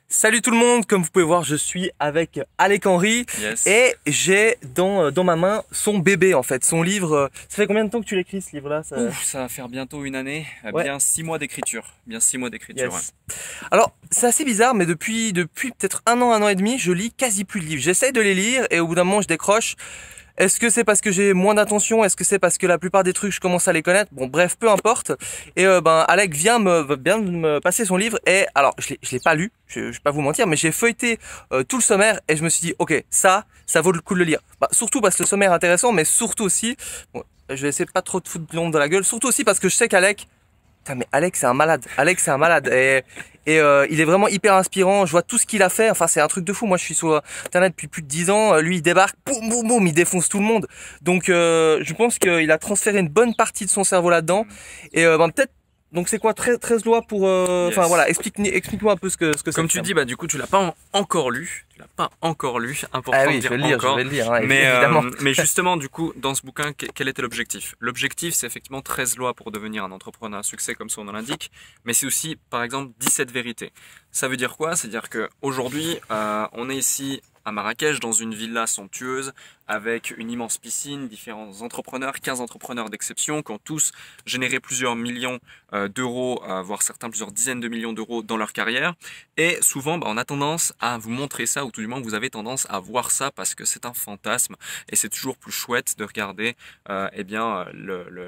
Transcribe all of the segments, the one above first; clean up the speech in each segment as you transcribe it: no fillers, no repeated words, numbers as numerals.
Salut tout le monde, comme vous pouvez voir je suis avec Alec Henry et j'ai dans ma main son bébé en fait, son livre. Ça fait combien de temps que tu l'écris ce livre là Ça va faire bientôt une année, Ouais. bien 6 mois d'écriture, Yes. ouais. Alors c'est assez bizarre mais depuis peut-être un an et demi je lis quasi plus de livres. J'essaye de les lire et au bout d'un moment je décroche. Est-ce que c'est parce que j'ai moins d'attention? Est-ce que c'est parce que la plupart des trucs je commence à les connaître? Bon bref, peu importe. Et Alec vient de me passer son livre et alors je l'ai pas lu, je vais pas vous mentir, mais j'ai feuilleté tout le sommaire et je me suis dit ok ça vaut le coup de le lire. Surtout parce que le sommaire est intéressant, mais surtout aussi, bon, je vais essayer de pas trop de foutre de l'ombre de la gueule, surtout aussi parce que je sais qu'Alec, putain, mais Alex c'est un malade. Alex c'est un malade et il est vraiment hyper inspirant. Je vois tout ce qu'il a fait. Enfin c'est un truc de fou. Moi je suis sur internet depuis plus de 10 ans. Lui il débarque, boum boum boum, il défonce tout le monde. Donc je pense qu'il a transféré une bonne partie de son cerveau là-dedans. Et peut-être. Donc c'est quoi 13 lois pour enfin Yes. voilà, explique-moi un peu ce que c'est. Comme tu dis, du coup tu l'as pas encore lu, important Ah de oui, dire je vais le lire, encore. je vais le lire, hein, Mais, évidemment. mais justement, du coup, dans ce bouquin, quel était l'objectif? L'objectif, c'est effectivement 13 lois pour devenir un entrepreneur à succès, comme son nom l'indique, mais c'est aussi, par exemple, 17 vérités. Ça veut dire quoi? C'est-à-dire qu'aujourd'hui, on est ici à Marrakech, dans une villa somptueuse, avec une immense piscine, différents entrepreneurs, 15 entrepreneurs d'exception, qui ont tous généré plusieurs millions d'euros, voire certains plusieurs dizaines de millions d'euros dans leur carrière. Et souvent, on a tendance à vous montrer ça, ou tout du moins vous avez tendance à voir ça parce que c'est un fantasme et c'est toujours plus chouette de regarder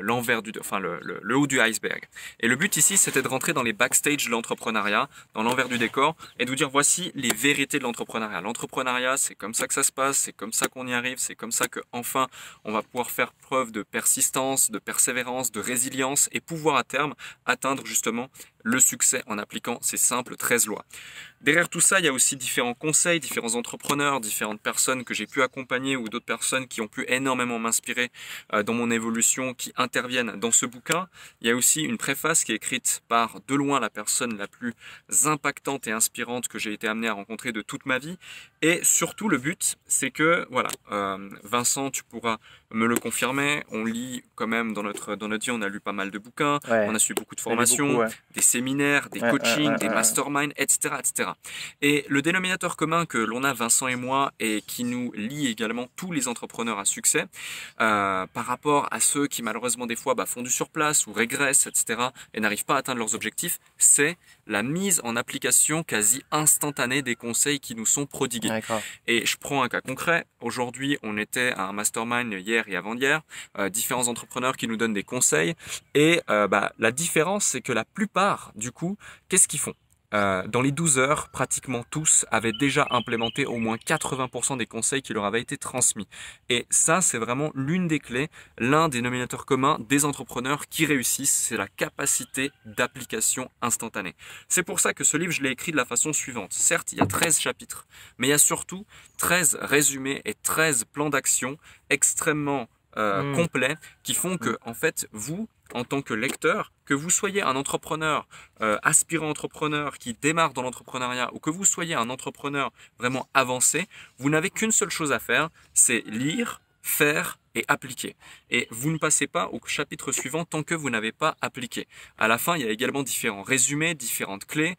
l'envers le haut du iceberg. Et le but ici, c'était de rentrer dans les backstage de l'entrepreneuriat, dans l'envers du décor, et de vous dire voici les vérités de l'entrepreneuriat. L'entrepreneuriat, c'est comme ça que ça se passe, c'est comme ça qu'on y arrive, c'est comme ça que enfin on va pouvoir faire preuve de persistance, de persévérance, de résilience et pouvoir à terme atteindre justement le succès en appliquant ces simples 13 lois. Derrière tout ça, il y a aussi différents conseils, différents entrepreneurs, différentes personnes que j'ai pu accompagner ou d'autres personnes qui ont pu énormément m'inspirer dans mon évolution, qui interviennent dans ce bouquin. Il y a aussi une préface qui est écrite par de loin la personne la plus impactante et inspirante que j'ai été amené à rencontrer de toute ma vie. Et surtout, le but, c'est que, voilà, Vincent, tu pourras me le confirmer, on lit quand même dans notre vie, on a lu pas mal de bouquins, Ouais. on a suivi beaucoup de formations, des séminaires, des coachings, des masterminds, etc., etc. Et le dénominateur commun que l'on a, Vincent et moi, et qui nous lie également tous les entrepreneurs à succès, par rapport à ceux qui malheureusement des fois font du surplace ou régressent, etc., et n'arrivent pas à atteindre leurs objectifs, c'est la mise en application quasi instantanée des conseils qui nous sont prodigués. Et je prends un cas concret. Aujourd'hui, on était à un mastermind hier et avant-hier, différents entrepreneurs qui nous donnent des conseils. Et la différence, c'est que la plupart, du coup, qu'est-ce qu'ils font? Dans les 12 heures, pratiquement tous avaient déjà implémenté au moins 80% des conseils qui leur avaient été transmis. Et ça, c'est vraiment l'une des clés, l'un des dénominateurs communs des entrepreneurs qui réussissent, c'est la capacité d'application instantanée. C'est pour ça que ce livre, je l'ai écrit de la façon suivante. Certes, il y a 13 chapitres, mais il y a surtout 13 résumés et 13 plans d'action extrêmement complets qui font que, en fait, vous, en tant que lecteur, que vous soyez un entrepreneur, aspirant entrepreneur qui démarre dans l'entrepreneuriat ou que vous soyez un entrepreneur vraiment avancé, vous n'avez qu'une seule chose à faire, c'est lire, faire et appliquer. Et vous ne passez pas au chapitre suivant tant que vous n'avez pas appliqué. À la fin, il y a également différents résumés, différentes clés,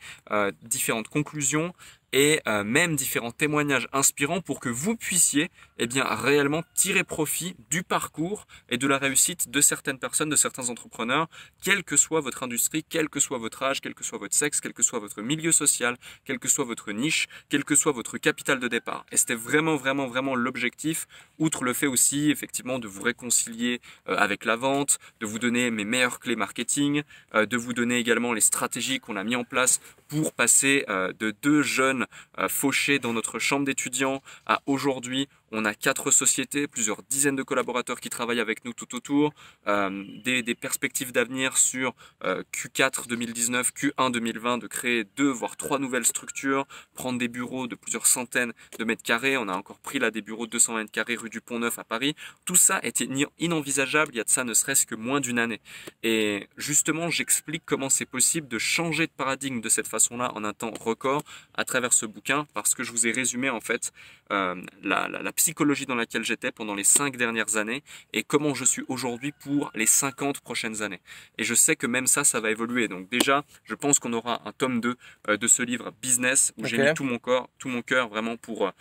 différentes conclusions et même différents témoignages inspirants pour que vous puissiez réellement tirer profit du parcours et de la réussite de certaines personnes, de certains entrepreneurs, quelle que soit votre industrie, quel que soit votre âge, quel que soit votre sexe, quel que soit votre milieu social, quelle que soit votre niche, quel que soit votre capital de départ. Et c'était vraiment l'objectif, outre le fait aussi effectivement de vous réconcilier avec la vente, de vous donner mes meilleures clés marketing, de vous donner également les stratégies qu'on a mis en place pour passer de 2 jeunes fauchés dans notre chambre d'étudiants à aujourd'hui, on a 4 sociétés, plusieurs dizaines de collaborateurs qui travaillent avec nous tout autour, des perspectives d'avenir sur Q4 2019, Q1 2020, de créer 2 voire 3 nouvelles structures, prendre des bureaux de plusieurs centaines de mètres carrés. On a encore pris là des bureaux de 200 mètres carrés rue du Pont-Neuf à Paris. Tout ça était inenvisageable il y a de ça ne serait-ce que moins d'une année. Et justement, j'explique comment c'est possible de changer de paradigme de cette façon-là en un temps record à travers ce bouquin, parce que je vous ai résumé en fait la psychologie dans laquelle j'étais pendant les 5 dernières années et comment je suis aujourd'hui pour les 50 prochaines années. Et je sais que même ça va évoluer. Donc déjà, je pense qu'on aura un tome 2 de ce livre Business où j'ai mis tout mon cœur vraiment pour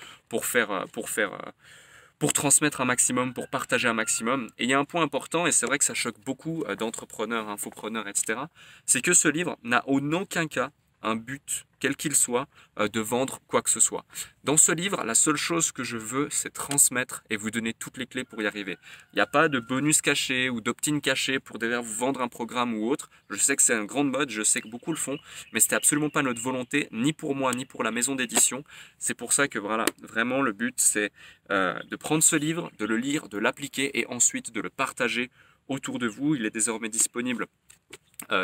transmettre un maximum, pour partager un maximum. Et il y a un point important, et c'est vrai que ça choque beaucoup d'entrepreneurs, infopreneurs, etc. C'est que ce livre n'a en aucun cas un but, quel qu'il soit, de vendre quoi que ce soit. Dans ce livre, la seule chose que je veux, c'est transmettre et vous donner toutes les clés pour y arriver. Il n'y a pas de bonus caché ou d'opt-in caché pour derrière vous vendre un programme ou autre. Je sais que c'est une grande mode, je sais que beaucoup le font, mais c'était absolument pas notre volonté, ni pour moi, ni pour la maison d'édition. C'est pour ça que voilà, vraiment le but, c'est de prendre ce livre, de le lire, de l'appliquer et ensuite de le partager autour de vous. Il est désormais disponible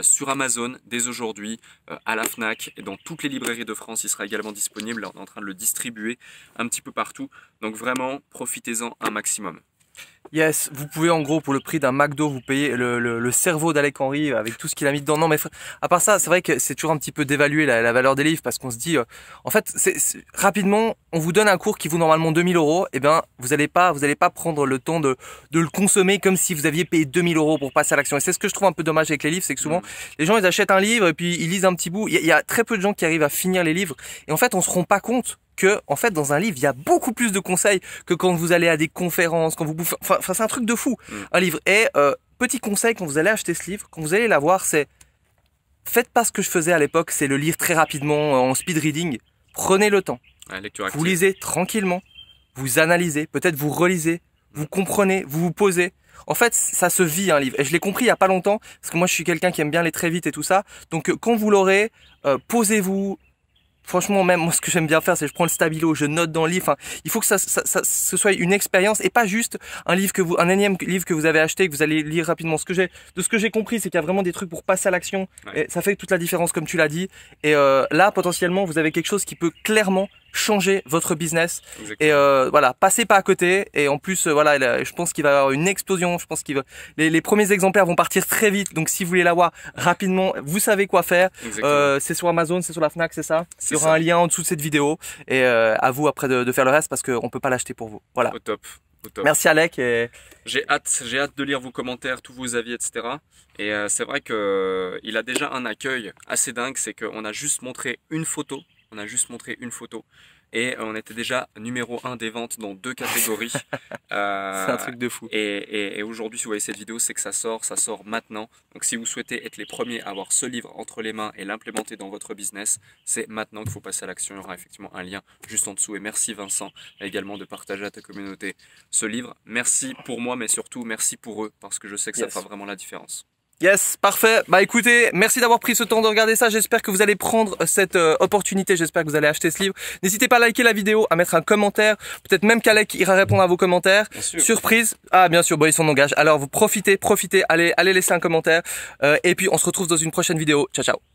sur Amazon dès aujourd'hui, à la Fnac et dans toutes les librairies de France. Il sera également disponible. Là, on est en train de le distribuer un petit peu partout. Donc vraiment, profitez-en un maximum. Yes, vous pouvez en gros pour le prix d'un McDo vous payez le cerveau d'Alec Henry avec tout ce qu'il a mis dedans. Non mais à part ça, c'est vrai que c'est toujours un petit peu d'évaluer la valeur des livres parce qu'on se dit, en fait, rapidement, on vous donne un cours qui vaut normalement 2000 €, et bien vous allez pas prendre le temps de le consommer comme si vous aviez payé 2000 € pour passer à l'action. Et c'est ce que je trouve un peu dommage avec les livres, c'est que souvent les gens ils achètent un livre et puis ils lisent un petit bout. Il y a très peu de gens qui arrivent à finir les livres et en fait on se rend pas compte que en fait dans un livre il y a beaucoup plus de conseils que quand vous allez à des conférences, quand vous bouffez, enfin c'est un truc de fou un livre. Et petit conseil quand vous allez acheter ce livre, quand vous allez l'avoir, c'est faites pas ce que je faisais à l'époque, c'est le lire très rapidement en speed reading. Prenez le temps, vous lisez tranquillement, vous analysez, peut-être vous relisez, vous comprenez, vous vous posez. En fait, ça se vit un livre. Et je l'ai compris il y a pas longtemps, parce que moi je suis quelqu'un qui aime bien aller très vite et tout ça. Donc quand vous l'aurez, posez-vous. Franchement, même moi, ce que j'aime bien faire, c'est je prends le stabilo, je note dans le livre. Enfin, il faut que ce soit une expérience et pas juste un énième livre que vous avez acheté et que vous allez lire rapidement. De ce que j'ai compris, c'est qu'il y a vraiment des trucs pour passer à l'action. Ouais. Et ça fait toute la différence, comme tu l'as dit. Et là, potentiellement, vous avez quelque chose qui peut clairement changer votre business. Exactement. Et voilà, passez pas à côté. Et en plus, voilà, je pense qu'il va y avoir une explosion. Je pense les premiers exemplaires vont partir très vite. Donc, si vous voulez l'avoir rapidement, vous savez quoi faire. C'est sur Amazon, c'est sur la Fnac, c'est ça. Il y aura un lien en dessous de cette vidéo. Et à vous après de faire le reste parce qu'on peut pas l'acheter pour vous. Voilà. Au top. Merci Alec. Et... J'ai hâte de lire vos commentaires, tous vos avis, etc. Et c'est vrai que il a déjà un accueil assez dingue. C'est qu'on a juste montré une photo. Et on était déjà numéro 1 des ventes dans 2 catégories. C'est un truc de fou. Et aujourd'hui, si vous voyez cette vidéo, c'est que ça sort maintenant. Donc si vous souhaitez être les premiers à avoir ce livre entre les mains et l'implémenter dans votre business, c'est maintenant qu'il faut passer à l'action. Il y aura effectivement un lien juste en dessous. Et merci Vincent également de partager à ta communauté ce livre. Merci pour moi, mais surtout merci pour eux, parce que je sais que ça fera vraiment la différence. Yes, parfait. Bah écoutez, merci d'avoir pris ce temps de regarder ça. J'espère que vous allez prendre cette opportunité. J'espère que vous allez acheter ce livre. N'hésitez pas à liker la vidéo, à mettre un commentaire. Peut-être même qu'Alec ira répondre à vos commentaires. Surprise. Ah bien sûr, bon, ils sont engagés. Alors vous profitez. Allez laisser un commentaire. Et puis on se retrouve dans une prochaine vidéo. Ciao, ciao.